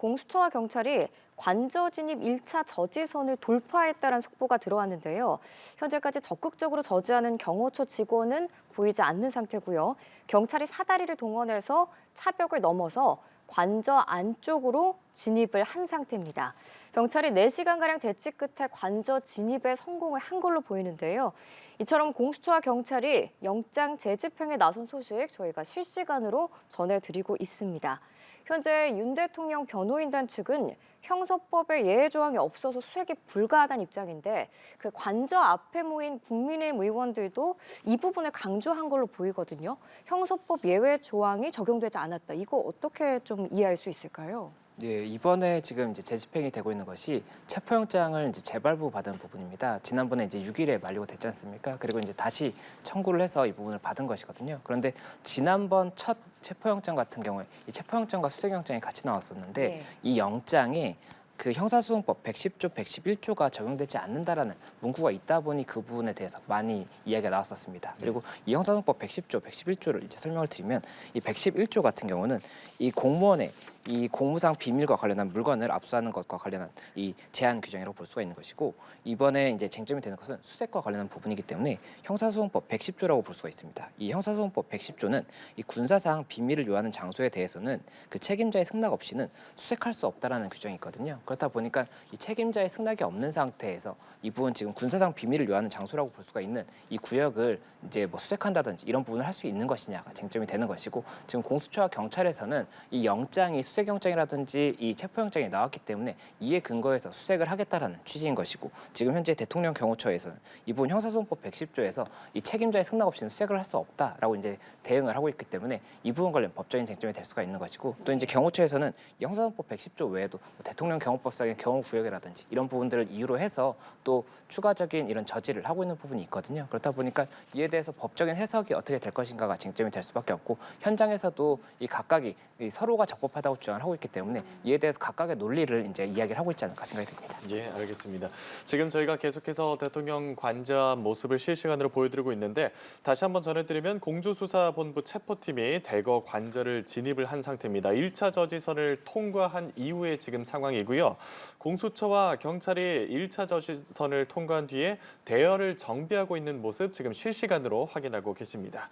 공수처와 경찰이 관저 진입 1차 저지선을 돌파했다는 속보가 들어왔는데요. 현재까지 적극적으로 저지하는 경호처 직원은 보이지 않는 상태고요. 경찰이 사다리를 동원해서 차벽을 넘어서 관저 안쪽으로 진입을 한 상태입니다. 경찰이 4시간가량 대치 끝에 관저 진입에 성공을 한 걸로 보이는데요. 이처럼 공수처와 경찰이 영장 재집행에 나선 소식 저희가 실시간으로 전해드리고 있습니다. 현재 윤 대통령 변호인단 측은 형사법에 예외 조항이 없어서 수색이 불가하다는 입장인데 그 관저 앞에 모인 국민의힘 의원들도 이 부분을 강조한 걸로 보이거든요. 형사법 예외 조항이 적용되지 않았다. 이거 어떻게 좀 이해할 수 있을까요? 예, 이번에 지금 이제 재집행이 되고 있는 것이 체포영장을 이제 재발부 받은 부분입니다. 지난번에 이제 6일에 만료가 됐지 않습니까? 그리고 이제 다시 청구를 해서 이 부분을 받은 것이거든요. 그런데 지난번 첫 체포영장 같은 경우에 이 체포영장과 수색영장이 같이 나왔었는데 네. 이 영장에 그 형사소송법 110조, 111조가 적용되지 않는다라는 문구가 있다 보니 그 부분에 대해서 많이 이야기가 나왔었습니다. 그리고 이 형사소송법 110조, 111조를 이제 설명을 드리면 이 111조 같은 경우는 이 공무원의 이 공무상 비밀과 관련한 물건을 압수하는 것과 관련한 이 제한 규정이라고 볼 수가 있는 것이고 이번에 이제 쟁점이 되는 것은 수색과 관련한 부분이기 때문에 형사소송법 110조라고 볼 수가 있습니다. 이 형사소송법 110조는 이 군사상 비밀을 요하는 장소에 대해서는 그 책임자의 승낙 없이는 수색할 수 없다라는 규정이 있거든요. 그렇다 보니까 이 책임자의 승낙이 없는 상태에서 이 부분 지금 군사상 비밀을 요하는 장소라고 볼 수가 있는 이 구역을 이제 뭐 수색한다든지 이런 부분을 할 수 있는 것이냐가 쟁점이 되는 것이고 지금 공수처와 경찰에서는 이 영장이 수색영장이라든지 이 체포영장이 나왔기 때문에 이에 근거해서 수색을 하겠다라는 취지인 것이고 지금 현재 대통령 경호처에서는 이 부분 형사소송법 110조에서 이 책임자의 승낙 없이는 수색을 할 수 없다라고 이제 대응을 하고 있기 때문에 이 부분 관련 법적인 쟁점이 될 수가 있는 것이고 또 이제 경호처에서는 이 형사소송법 110조 외에도 뭐 대통령 경호법상의 경호구역이라든지 이런 부분들을 이유로 해서 또 추가적인 이런 저지를 하고 있는 부분이 있거든요. 그렇다 보니까 이에 대해서 법적인 해석이 어떻게 될 것인가가 쟁점이 될 수밖에 없고 현장에서도 이 각각이 이 서로가 적법하다고 주장을 하고 있기 때문에 이에 대해서 각각의 논리를 이제 이야기를 하고 있지 않을까 생각이 듭니다. 예, 알겠습니다. 지금 저희가 계속해서 대통령 관저 모습을 실시간으로 보여드리고 있는데 다시 한번 전해드리면 공주수사본부 체포팀이 대거 관저를 진입을 한 상태입니다. 1차 저지선을 통과한 이후의 지금 상황이고요. 공수처와 경찰이 1차 저지선을 통과한 뒤에 대열을 정비하고 있는 모습 지금 실시간으로 확인하고 계십니다.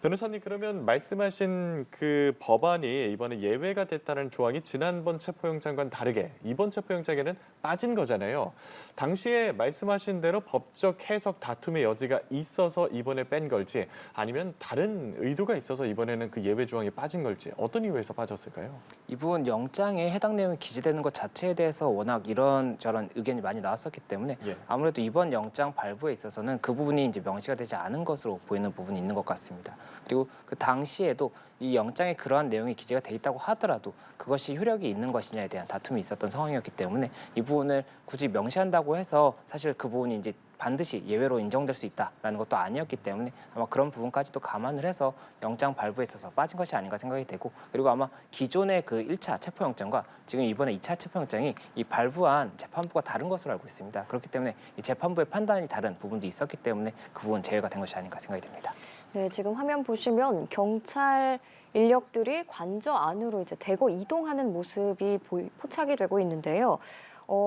변호사님, 그러면 말씀하신 그 법안이 이번에 예외가 됐다는 조항이 지난번 체포영장과는 다르게 이번 체포영장에는 빠진 거잖아요. 당시에 말씀하신 대로 법적 해석 다툼의 여지가 있어서 이번에 뺀 걸지 아니면 다른 의도가 있어서 이번에는 그 예외 조항이 빠진 걸지 어떤 이유에서 빠졌을까요? 이 부분 영장에 해당 내용이 기재되는 것 자체에 대해서 워낙 이런저런 의견이 많이 나왔었기 때문에 예. 아무래도 이번 영장 발부에 있어서는 그 부분이 이제 명시가 되지 않은 것으로 보이는 부분이 있는 것 같습니다. 그리고 그 당시에도 이 영장에 그러한 내용이 기재가 돼 있다고 하더라도 그것이 효력이 있는 것이냐에 대한 다툼이 있었던 상황이었기 때문에 이 부분을 굳이 명시한다고 해서 사실 그 부분이 이제 반드시 예외로 인정될 수 있다라는 것도 아니었기 때문에 아마 그런 부분까지도 감안을 해서 영장 발부에 있어서 빠진 것이 아닌가 생각이 되고 그리고 아마 기존의 그 1차 체포영장과 지금 이번에 2차 체포영장이 이 발부한 재판부가 다른 것으로 알고 있습니다. 그렇기 때문에 이 재판부의 판단이 다른 부분도 있었기 때문에 그 부분 제외가 된 것이 아닌가 생각이 됩니다. 네, 지금 화면 보시면 경찰 인력들이 관저 안으로 이제 대거 이동하는 모습이 포착이 되고 있는데요.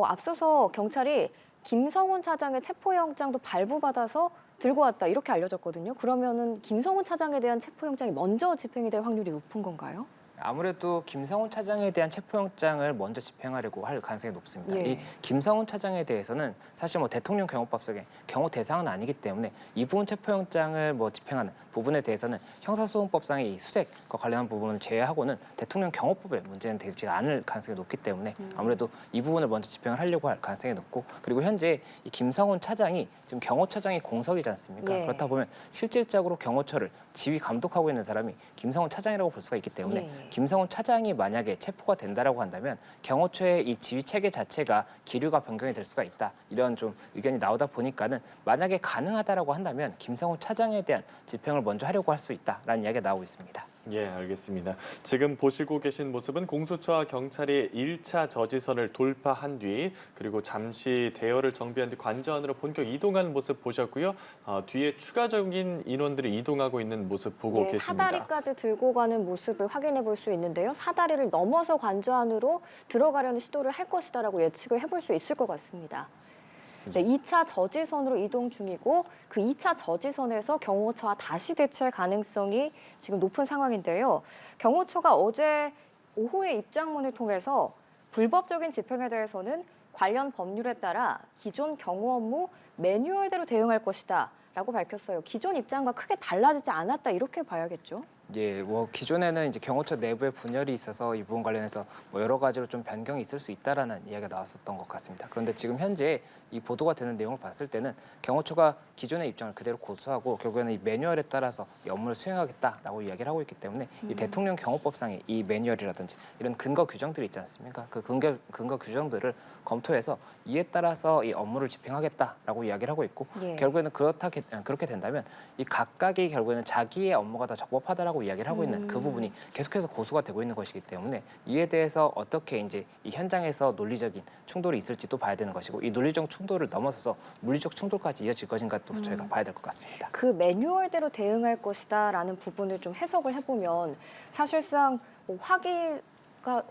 앞서서 경찰이 김성훈 차장의 체포영장도 발부받아서 들고 왔다 이렇게 알려졌거든요. 그러면은 김성훈 차장에 대한 체포영장이 먼저 집행이 될 확률이 높은 건가요? 아무래도 김성훈 차장에 대한 체포영장을 먼저 집행하려고 할 가능성이 높습니다. 예. 이 김성훈 차장에 대해서는 사실 뭐 대통령 경호법상의 경호 대상은 아니기 때문에 이 부분 체포영장을 뭐 집행하는 부분에 대해서는 형사소송법상의 이 수색과 관련한 부분을 제외하고는 대통령 경호법에 문제는 되지 않을 가능성이 높기 때문에 아무래도 이 부분을 먼저 집행을 하려고 할 가능성이 높고 그리고 현재 이 김성훈 차장이 지금 경호처장이 공석이지 않습니까? 예. 그렇다 보면 실질적으로 경호처를 지휘 감독하고 있는 사람이 김성훈 차장이라고 볼 수가 있기 때문에 예. 김성훈 차장이 만약에 체포가 된다라고 한다면 경호처의 이 지휘 체계 자체가 기류가 변경이 될 수가 있다. 이런 좀 의견이 나오다 보니까는 만약에 가능하다라고 한다면 김성훈 차장에 대한 집행을 먼저 하려고 할 수 있다라는 이야기가 나오고 있습니다. 예, 알겠습니다. 지금 보시고 계신 모습은 공수처와 경찰이 1차 저지선을 돌파한 뒤 그리고 잠시 대열을 정비한 뒤 관저 안으로 본격 이동하는 모습 보셨고요. 뒤에 추가적인 인원들이 이동하고 있는 모습 보고 예, 계십니다. 사다리까지 들고 가는 모습을 확인해 볼 수 있는데요. 사다리를 넘어서 관저 안으로 들어가려는 시도를 할 것이다라고 예측을 해볼 수 있을 것 같습니다. 네, 2차 저지선으로 이동 중이고 그 2차 저지선에서 경호처와 다시 대치할 가능성이 지금 높은 상황인데요. 경호처가 어제 오후에 입장문을 통해서 불법적인 집행에 대해서는 관련 법률에 따라 기존 경호 업무 매뉴얼대로 대응할 것이다 라고 밝혔어요. 기존 입장과 크게 달라지지 않았다 이렇게 봐야겠죠. 예, 뭐 기존에는 이제 경호처 내부에 분열이 있어서 이 부분 관련해서 뭐 여러 가지로 좀 변경이 있을 수 있다라는 이야기가 나왔었던 것 같습니다. 그런데 지금 현재 이 보도가 되는 내용을 봤을 때는 경호처가 기존의 입장을 그대로 고수하고 결국에는 이 매뉴얼에 따라서 이 업무를 수행하겠다라고 이야기를 하고 있기 때문에 이 대통령 경호법상의 이 매뉴얼이라든지 이런 근거 규정들이 있지 않습니까? 그 근거 규정들을 검토해서 이에 따라서 이 업무를 집행하겠다라고 이야기를 하고 있고 예. 결국에는 그렇게 된다면 이 각각이 결국에는 자기의 업무가 더 적법하다라고 이야기를 하고 있는 그 부분이 계속해서 고수가 되고 있는 것이기 때문에 이에 대해서 어떻게 이제 이 현장에서 논리적인 충돌이 있을지도 봐야 되는 것이고 이 논리적 충돌을 넘어서서 물리적 충돌까지 이어질 것인가 또 저희가 봐야 될 것 같습니다. 그 매뉴얼대로 대응할 것이다라는 부분을 좀 해석을 해보면 사실상 뭐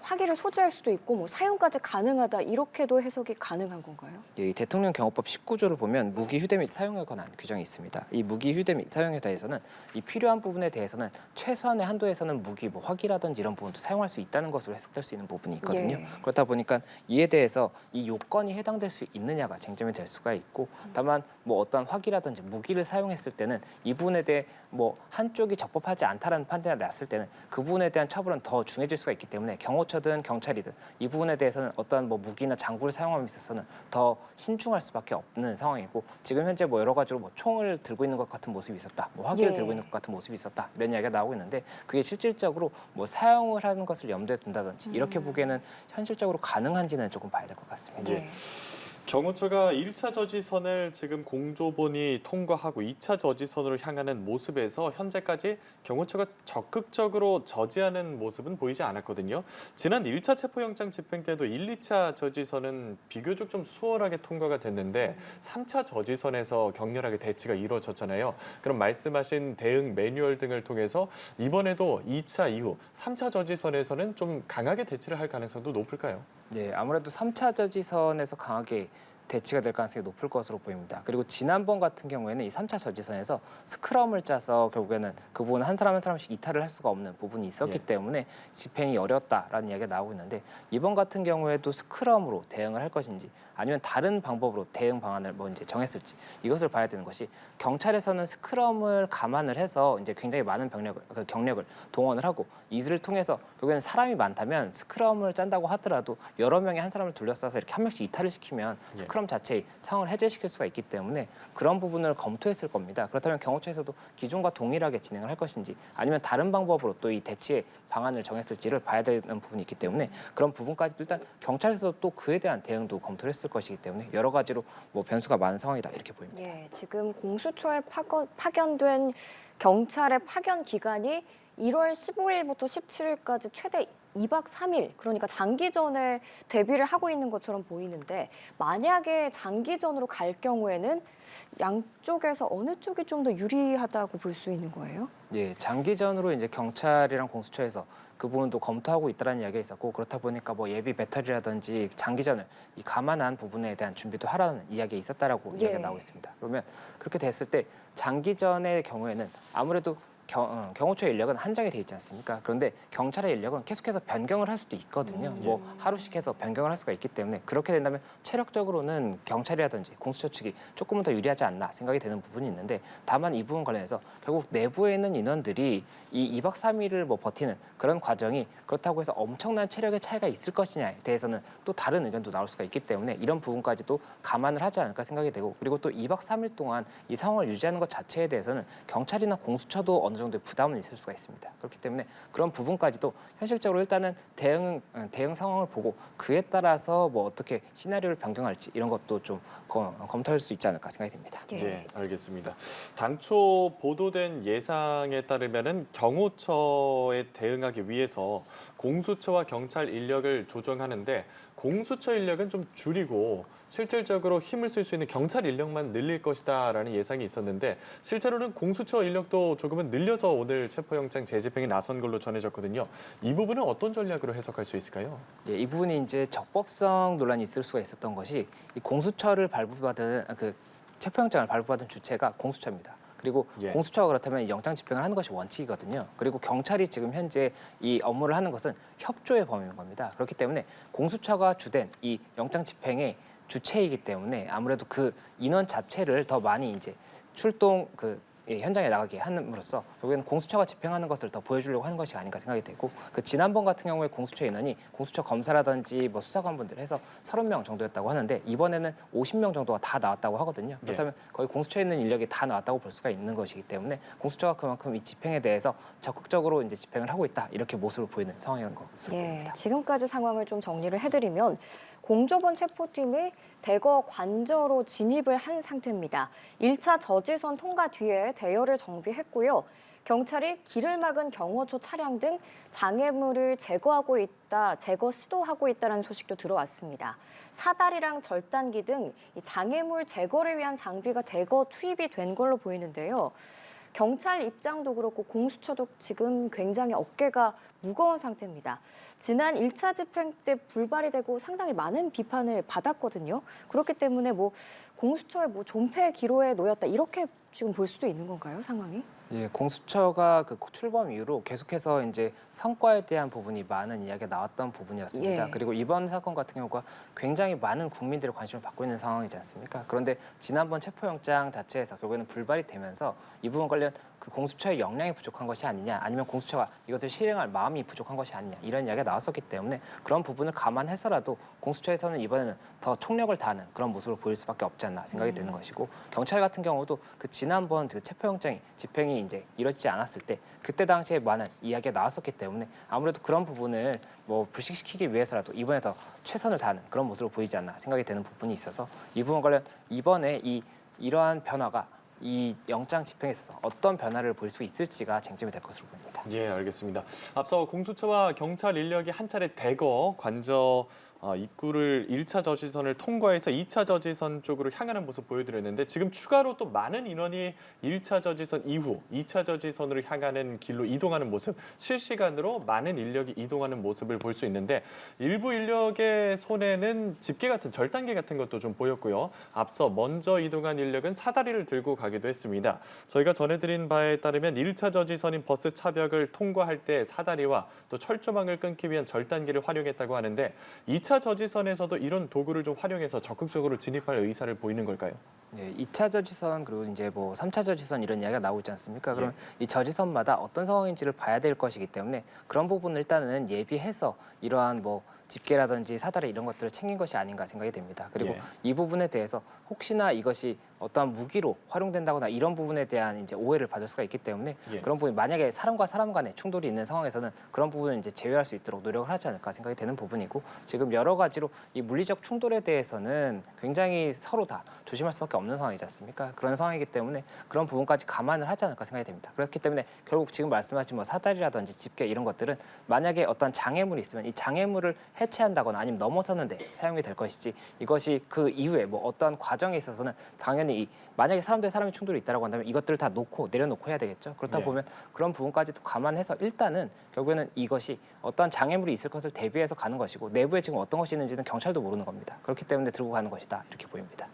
화기를 소지할 수도 있고 뭐 사용까지 가능하다 이렇게도 해석이 가능한 건가요? 이 대통령 경호법 19조를 보면 무기 휴대 및 사용에 관한 규정이 있습니다. 이 무기 휴대 및 사용에 대해서는 이 필요한 부분에 대해서는 최소한의 한도에서는 무기 뭐 화기라든지 이런 부분도 사용할 수 있다는 것으로 해석될 수 있는 부분이 있거든요. 예. 그렇다 보니까 이에 대해서 이 요건이 해당될 수 있느냐가 쟁점이 될 수가 있고 다만 뭐 어떤 화기라든지 무기를 사용했을 때는 이 부분에 대해 뭐 한쪽이 적법하지 않다라는 판단이 났을 때는 그 부분에 대한 처벌은 더 중해질 수가 있기 때문에 경호처든 경찰이든 이 부분에 대해서는 어떤 뭐 무기나 장구를 사용함에 있어서는 더 신중할 수밖에 없는 상황이고 지금 현재 뭐 여러 가지로 뭐 총을 들고 있는 것 같은 모습이 있었다, 뭐 화기를 예. 들고 있는 것 같은 모습이 있었다 이런 이야기가 나오고 있는데 그게 실질적으로 뭐 사용을 하는 것을 염두에 둔다든지 이렇게 보기에는 현실적으로 가능한지는 조금 봐야 될 것 같습니다. 예. 경호처가 1차 저지선을 지금 공조본이 통과하고 2차 저지선으로 향하는 모습에서 현재까지 경호처가 적극적으로 저지하는 모습은 보이지 않았거든요. 지난 1차 체포영장 집행 때도 1, 2차 저지선은 비교적 좀 수월하게 통과가 됐는데 3차 저지선에서 격렬하게 대치가 이루어졌잖아요. 그럼 말씀하신 대응 매뉴얼 등을 통해서 이번에도 2차 이후 3차 저지선에서는 좀 강하게 대치를 할 가능성도 높을까요? 네, 아무래도 3차 저지선에서 강하게 대치가 될 가능성이 높을 것으로 보입니다. 그리고 지난번 같은 경우에는 이 3차 저지선에서 스크럼을 짜서 결국에는 그 부분 한 사람 한 사람씩 이탈을 할 수가 없는 부분이 있었기 예. 때문에 집행이 어려웠다라는 이야기가 나오고 있는데 이번 같은 경우에도 스크럼으로 대응을 할 것인지 아니면 다른 방법으로 대응 방안을 뭐 이제 정했을지 이것을 봐야 되는 것이 경찰에서는 스크럼을 감안을 해서 이제 굉장히 많은 경력을 동원을 하고 이를 통해서 결국에는 사람이 많다면 스크럼을 짠다고 하더라도 여러 명이 한 사람을 둘러싸서 이렇게 한 명씩 이탈을 시키면 예. 스크럼 자체의 상황을 해제시킬 수가 있기 때문에 그런 부분을 검토했을 겁니다. 그렇다면 경호처에서도 기존과 동일하게 진행을 할 것인지 아니면 다른 방법으로 또 이 대치의 방안을 정했을지를 봐야 되는 부분이 있기 때문에 그런 부분까지도 일단 경찰에서 또 그에 대한 대응도 검토를 했을 것이기 때문에 여러 가지로 뭐 변수가 많은 상황이다 이렇게 보입니다. 예, 지금 공수처에 파견된 경찰의 파견 기간이 1월 15일부터 17일까지 최대 2박 3일, 그러니까 장기전에 대비를 하고 있는 것처럼 보이는데 만약에 장기전으로 갈 경우에는 양쪽에서 어느 쪽이 좀 더 유리하다고 볼 수 있는 거예요? 예, 장기전으로 이제 경찰이랑 공수처에서 그 부분도 검토하고 있다는 이야기가 있었고 그렇다 보니까 뭐 예비 배터리라든지 장기전을 이 감안한 부분에 대한 준비도 하라는 이야기가 있었다라고 예. 이야기가 나오고 있습니다. 그러면 그렇게 됐을 때 장기전의 경우에는 아무래도 경호처의 인력은 한정이 돼 있지 않습니까? 그런데 경찰의 인력은 계속해서 변경을 할 수도 있거든요. 뭐 하루씩 해서 변경을 할 수가 있기 때문에 그렇게 된다면 체력적으로는 경찰이라든지 공수처 측이 조금은 더 유리하지 않나 생각이 되는 부분이 있는데 다만 이 부분 관련해서 결국 내부에 있는 인원들이 이 2박 3일을 뭐 버티는 그런 과정이 그렇다고 해서 엄청난 체력의 차이가 있을 것이냐에 대해서는 또 다른 의견도 나올 수가 있기 때문에 이런 부분까지도 감안을 하지 않을까 생각이 되고 그리고 또 2박 3일 동안 이 상황을 유지하는 것 자체에 대해서는 경찰이나 공수처도 어느 정도의 부담은 있을 수가 있습니다. 그렇기 때문에 그런 부분까지도 현실적으로 일단은 대응 상황을 보고 그에 따라서 뭐 어떻게 시나리오를 변경할지 이런 것도 좀 검토할 수 있지 않을까 생각이 듭니다. 예, 알겠습니다. 당초 보도된 예상에 따르면은 경호처에 대응하기 위해서 공수처와 경찰 인력을 조정하는데 공수처 인력은 좀 줄이고 실질적으로 힘을 쓸 수 있는 경찰 인력만 늘릴 것이다라는 예상이 있었는데 실제로는 공수처 인력도 조금은 늘려서 오늘 체포영장 재집행에 나선 걸로 전해졌거든요. 이 부분은 어떤 전략으로 해석할 수 있을까요? 예, 이 부분이 이제 적법성 논란이 있을 수가 있었던 것이 이 공수처를 발부받은 그 체포영장을 발부받은 주체가 공수처입니다. 그리고 예. 공수처가 그렇다면 영장 집행을 하는 것이 원칙이거든요. 그리고 경찰이 지금 현재 이 업무를 하는 것은 협조의 범위인 겁니다. 그렇기 때문에 공수처가 주된 이 영장 집행의 주체이기 때문에 아무래도 그 인원 자체를 더 많이 이제 출동 현장에 나가게 함으로써 여기는 공수처가 집행하는 것을 더 보여주려고 하는 것이 아닌가 생각이 되고 그 지난번 같은 경우에 공수처 인원이 공수처 검사라든지 뭐 수사관분들 해서 30명 정도였다고 하는데 이번에는 50명 정도가 다 나왔다고 하거든요. 그렇다면 거의 공수처에 있는 인력이 다 나왔다고 볼 수가 있는 것이기 때문에 공수처가 그만큼 이 집행에 대해서 적극적으로 이제 집행을 하고 있다 이렇게 모습을 보이는 상황인 것으로 보입니다. 지금까지 상황을 좀 정리를 해드리면 공조본 체포팀이 대거 관저로 진입을 한 상태입니다. 1차 저지선 통과 뒤에 대여를 정비했고요. 경찰이 길을 막은 경호처 차량 등 장애물을 제거 시도하고 있다는 소식도 들어왔습니다. 사다리랑 절단기 등 이 장애물 제거를 위한 장비가 대거 투입이 된 걸로 보이는데요. 경찰 입장도 그렇고 공수처도 지금 굉장히 어깨가 무거운 상태입니다. 지난 1차 집행 때 불발이 되고 상당히 많은 비판을 받았거든요. 그렇기 때문에 뭐 공수처의 뭐 존폐 기로에 놓였다 이렇게 지금 볼 수도 있는 건가요, 상황이? 예, 공수처가 그 출범 이후로 계속해서 이제 성과에 대한 부분이 많은 이야기가 나왔던 부분이었습니다. 예. 그리고 이번 사건 같은 경우가 굉장히 많은 국민들의 관심을 받고 있는 상황이지 않습니까? 그런데 지난번 체포영장 자체에서 결국에는 불발이 되면서 이 부분 관련 그 공수처의 역량이 부족한 것이 아니냐, 아니면 공수처가 이것을 실행할 마음이 부족한 것이 아니냐 이런 이야기가 나왔었기 때문에 그런 부분을 감안해서라도 공수처에서는 이번에는 더 총력을 다하는 그런 모습을 보일 수밖에 없지 않나 생각이 되는 것이고 경찰 같은 경우도 그 지난번 그 체포영장이 집행이 이제 이루어지지 않았을 때 그때 당시에 많은 이야기가 나왔었기 때문에 아무래도 그런 부분을 뭐 불식시키기 위해서라도 이번에 더 최선을 다하는 그런 모습으로 보이지 않나 생각이 되는 부분이 있어서 이 부분 관련 이번에 이러한 변화가 이 영장 집행에 있어서 어떤 변화를 볼 수 있을지가 쟁점이 될 것으로 보입니다. 예, 알겠습니다. 앞서 공수처와 경찰 인력이 한 차례 대거 관저 입구를 1차 저지선을 통과해서 2차 저지선 쪽으로 향하는 모습 보여드렸는데 지금 추가로 또 많은 인원이 1차 저지선 이후 2차 저지선으로 향하는 길로 이동하는 모습, 실시간으로 많은 인력이 이동하는 모습을 볼 수 있는데 일부 인력의 손에는 집게 같은 절단기 같은 것도 좀 보였고요. 앞서 먼저 이동한 인력은 사다리를 들고 가기도 했습니다. 저희가 전해드린 바에 따르면 1차 저지선인 버스 차벽을 통과할 때 사다리와 또 철조망을 끊기 위한 절단기를 활용했다고 하는데 2차 저지선에서도 이런 도구를 좀 활용해서 적극적으로 진입할 의사를 보이는 걸까요? 네, 2차 저지선 그리고 이제 뭐 3차 저지선 이런 이야기가 나오고 있지 않습니까? 그럼 이 저지선마다 어떤 상황인지를 봐야 될 것이기 때문에 그런 부분을 일단은 예비해서 이러한 뭐 집게라든지 사다리 이런 것들을 챙긴 것이 아닌가 생각이 됩니다. 그리고 이 부분에 대해서 혹시나 이것이 어떠한 무기로 활용된다거나 이런 부분에 대한 이제 오해를 받을 수가 있기 때문에 그런 부분이 만약에 사람과 사람 간에 충돌이 있는 상황에서는 그런 부분을 이제 제외할 수 있도록 노력을 하지 않을까 생각이 되는 부분이고 지금 여러 가지로 이 물리적 충돌에 대해서는 굉장히 서로 다 조심할 수밖에 없는 상황이지 않습니까? 그런 상황이기 때문에 그런 부분까지 감안을 하지 않을까 생각이 됩니다. 그렇기 때문에 결국 지금 말씀하신 뭐 사다리라든지 집게 이런 것들은 만약에 어떤 장애물이 있으면 이 장애물을 해체한다거나 아니면 넘어서는데 사용이 될 것이지 이것이 그 이후에 뭐 어떠한 과정에 있어서는 당연히 만약에 사람이 충돌이 있다고 한다면 이것들을 다 내려놓고 해야 되겠죠. 그렇다 보면 그런 부분까지도 감안해서 일단은 결국에는 이것이 어떠한 장애물이 있을 것을 대비해서 가는 것이고 내부에 지금 어떤 것이 있는지는 경찰도 모르는 겁니다. 그렇기 때문에 들고 가는 것이다 이렇게 보입니다.